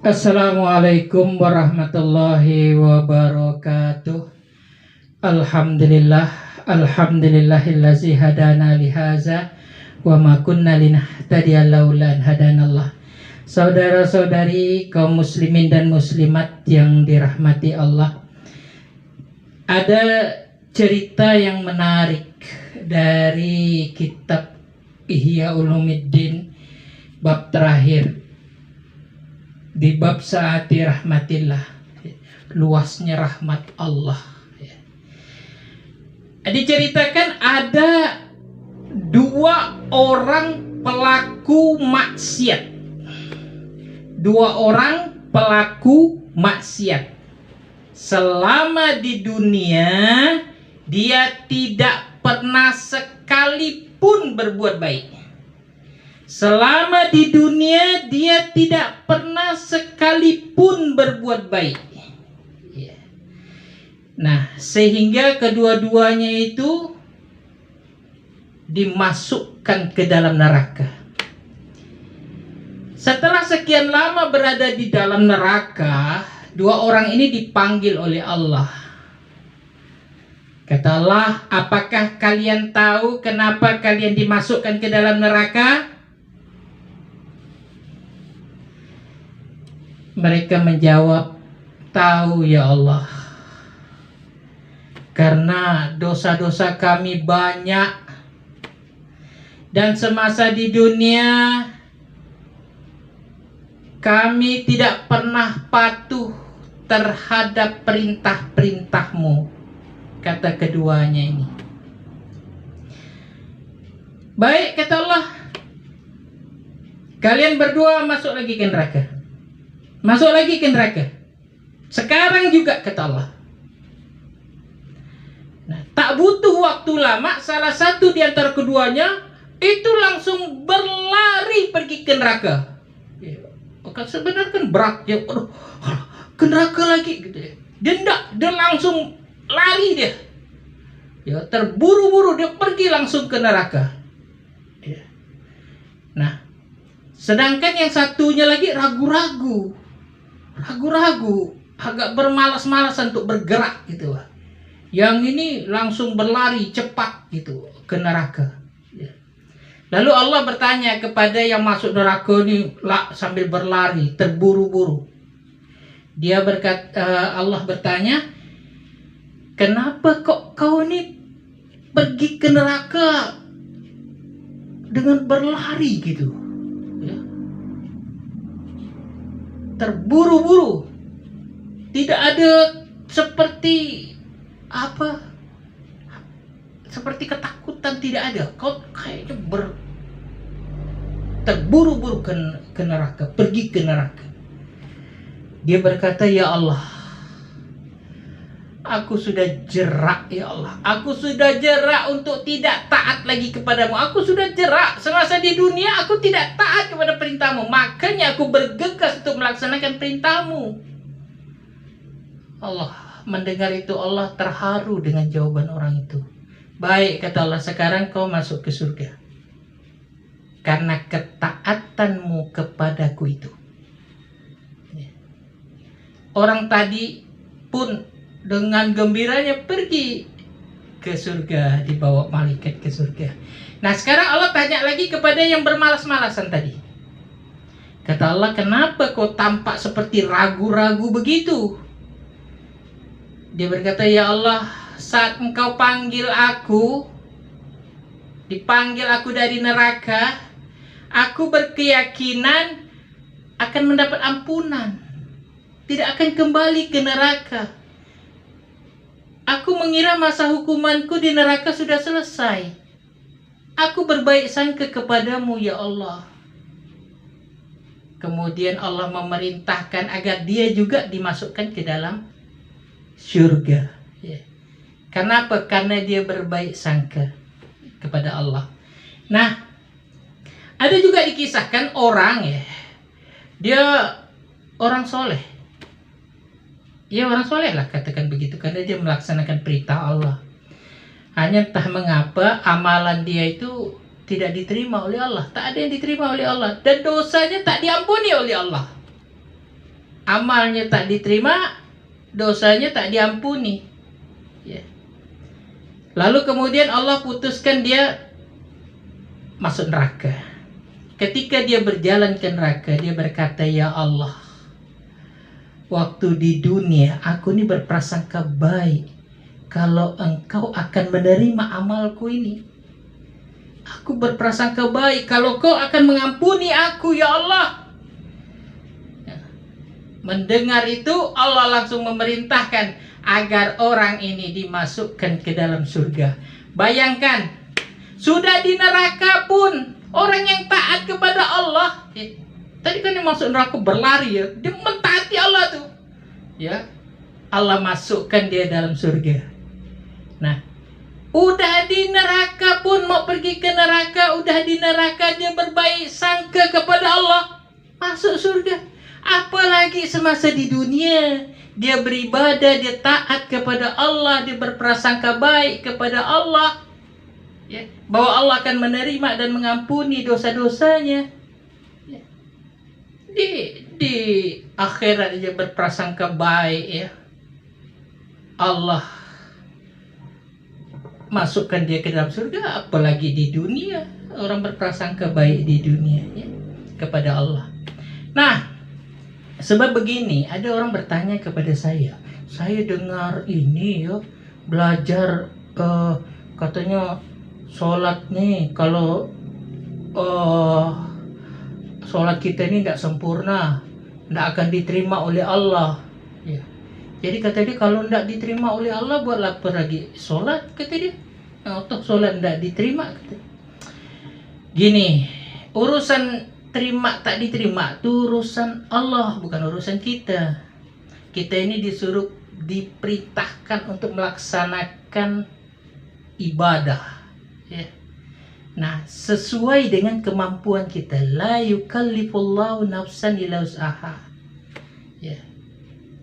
Assalamualaikum warahmatullahi wabarakatuh. Alhamdulillah, alhamdulillahillazi hadana lihaza wa ma kunna linahtadiya laula an hadanallah. Saudara-saudari kaum muslimin dan muslimat yang dirahmati Allah, ada cerita yang menarik dari kitab Ihya Ulumuddin bab terakhir. Di bab saati rahmatillah, luasnya rahmat Allah. Diceritakan ada dua orang pelaku maksiat. Dua orang pelaku maksiat. Selama di dunia dia tidak pernah sekalipun berbuat baik. Selama di dunia dia tidak pernah sekalipun berbuat baik. Nah, sehingga kedua-duanya itu dimasukkan ke dalam neraka. Setelah sekian lama berada di dalam neraka, dua orang ini dipanggil oleh Allah. Kata Allah, apakah kalian tahu kenapa kalian dimasukkan ke dalam neraka? Mereka menjawab, tahu ya Allah, karena dosa-dosa kami banyak, dan semasa di dunia kami tidak pernah patuh terhadap perintah-perintahmu. Kata keduanya ini. Baik, kata Allah, kalian berdua masuk lagi ke neraka. Masuk lagi ke neraka. Sekarang juga, kata Allah. Nah, tak butuh waktu lama, salah satu di antara keduanya itu langsung berlari pergi ke neraka. Kan sebenarnya kan berat ya, ke neraka lagi gitu ya. Dia langsung lari dia. Ya, terburu-buru dia pergi langsung ke neraka. Ya. Nah, sedangkan yang satunya lagi ragu-ragu, agak bermalas-malasan untuk bergerak gitu. Yang ini langsung berlari cepat gitu ke neraka. Lalu Allah bertanya kepada yang masuk neraka ini sambil berlari terburu-buru. Allah bertanya, kenapa kok kau ini pergi ke neraka dengan berlari gitu? Terburu-buru, tidak ada seperti ketakutan, tidak ada. Kau kayaknya terburu-buru ke neraka, pergi ke neraka. Dia berkata, ya Allah, aku sudah jerak ya Allah, aku sudah jerak untuk tidak taat lagi kepadamu. Aku sudah jerak semasa di dunia aku tidak taat kepada perintahmu, makanya aku bergegas untuk melaksanakan perintahmu. Allah mendengar itu, Allah terharu dengan jawaban orang itu. Baik, kata Allah, sekarang kau masuk ke surga karena ketaatanmu kepadaku itu. Orang tadi pun dengan gembiranya pergi ke surga, dibawa malaikat ke surga. Nah, sekarang Allah tanya lagi kepada yang bermalas-malasan tadi. Kata Allah, kenapa kau tampak seperti ragu-ragu begitu? Dia berkata, ya Allah, saat engkau dipanggil aku dari neraka, aku berkeyakinan akan mendapat ampunan, tidak akan kembali ke neraka. Aku mengira masa hukumanku di neraka sudah selesai. Aku berbaik sangka kepadamu ya Allah. Kemudian Allah memerintahkan agar dia juga dimasukkan ke dalam surga. Kenapa? Karena dia berbaik sangka kepada Allah. Nah, ada juga dikisahkan orang dia orang soleh. Ya, orang soleh lah, katakan begitu, karena dia melaksanakan perintah Allah. Hanya entah mengapa amalan dia itu tidak diterima oleh Allah, tak ada yang diterima oleh Allah, dan dosanya tak diampuni oleh Allah. amalnya tak diterima, dosanya tak diampuni. Ya. Lalu kemudian Allah putuskan dia masuk neraka. Ketika dia berjalan ke neraka, dia berkata, ya Allah, waktu di dunia aku ini berprasangka baik kalau engkau akan menerima amalku ini. Aku berprasangka baik kalau kau akan mengampuni aku, ya Allah. Mendengar itu, Allah langsung memerintahkan agar orang ini dimasukkan ke dalam surga. Bayangkan, sudah di neraka pun orang yang taat kepada Allah, tadi kan yang masuk neraka berlari ya, dia mentaati Allah tuh, ya, Allah masukkan dia dalam surga. Nah, udah di neraka pun, mau pergi ke neraka, udah di neraka dia berbaik sangka kepada Allah, masuk surga. Apalagi semasa di dunia dia beribadah, dia taat kepada Allah, dia berprasangka baik kepada Allah, ya, bahwa Allah akan menerima dan mengampuni dosa-dosanya. Ya. Di akhirat dia berprasangka baik, ya, Allah masukkan dia ke dalam surga. Apalagi di dunia orang berprasangka baik di dunia, ya, kepada Allah. Nah, sebab begini, ada orang bertanya kepada saya dengar ini ya, belajar katanya sholat nih, kalau sholat kita ini tidak sempurna, tidak akan diterima oleh Allah, ya. Jadi kata dia, kalau tidak diterima oleh Allah, buatlah apa lagi sholat, kata dia. Toh sholat tidak diterima, kata. Gini, urusan terima tak diterima itu urusan Allah, bukan urusan kita. Kita ini diperintahkan untuk melaksanakan ibadah, ya. Nah, sesuai dengan kemampuan kita. La yukallifullahu nafsan illa wus'aha. Ya.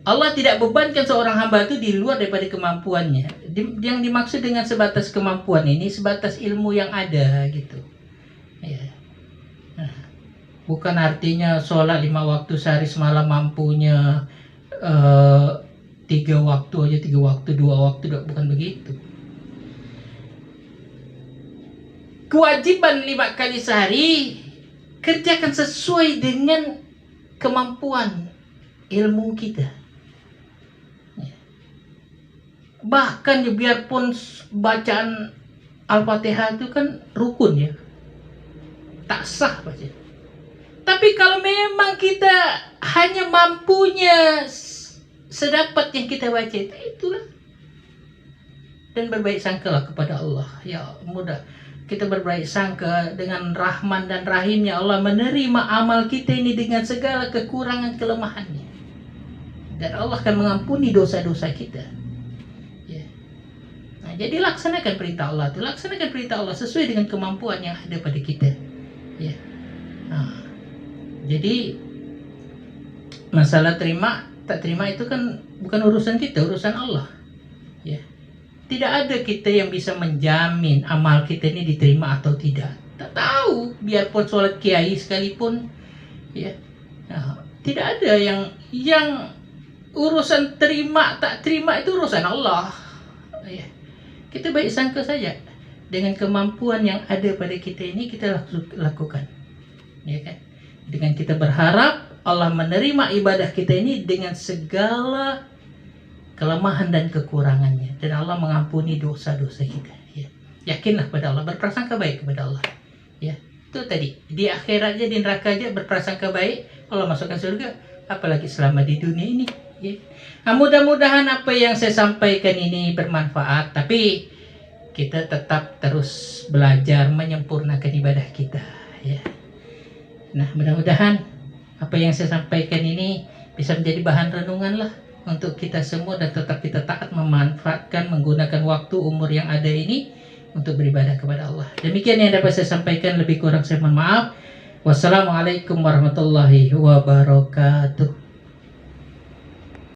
Allah tidak bebankan seorang hamba itu di luar daripada kemampuannya. Yang dimaksud dengan sebatas kemampuan ini sebatas ilmu yang ada, gitu. Ya. Nah, bukan artinya sholat 5 waktu sehari semalam mampunya 3 waktu aja, 3 waktu, 2 waktu, bukan begitu. Kewajiban 5 kali sehari kerjakan sesuai dengan kemampuan ilmu kita. Bahkan ya, biarpun bacaan Al-Fatihah itu kan rukun, ya, tak sah baca. Tapi kalau memang kita hanya mampunya sedapat yang kita baca, itulah. Dan berbaik sangkalah kepada Allah. Ya, mudah kita berbaik sangka dengan Rahman dan Rahimnya. Allah menerima amal kita ini dengan segala kekurangan kelemahannya. Dan Allah akan mengampuni dosa-dosa kita. Ya. Nah, jadi laksanakan perintah Allah itu. Laksanakan perintah Allah sesuai dengan kemampuan yang ada pada kita. Ya. Nah, jadi masalah terima tak terima itu kan bukan urusan kita, urusan Allah. Ya. Tidak ada kita yang bisa menjamin amal kita ini diterima atau tidak. Tak tahu, biarpun sholat kiai sekalipun, ya. Nah, tidak ada yang urusan terima tak terima itu urusan Allah. Ya. Kita baik sangka saja dengan kemampuan yang ada pada kita ini, kita lakukan, ya kan? Dengan kita berharap Allah menerima ibadah kita ini dengan segala kelemahan dan kekurangannya, dan Allah mengampuni dosa-dosa kita. Ya. Yakinlah pada Allah, berprasangka baik kepada Allah. Ya, itu tadi di akhirat aja, di neraka aja berprasangka baik, Allah masukkan surga, apalagi selama di dunia ini. Ya. Nah, mudah-mudahan apa yang saya sampaikan ini bermanfaat, tapi kita tetap terus belajar menyempurnakan ibadah kita. Ya. Nah, mudah-mudahan apa yang saya sampaikan ini bisa menjadi bahan renungan lah untuk kita semua, dan tetap kita taat memanfaatkan, menggunakan waktu umur yang ada ini untuk beribadah kepada Allah. Demikian yang dapat saya sampaikan, lebih kurang saya mohon maaf. Wassalamualaikum warahmatullahi wabarakatuh.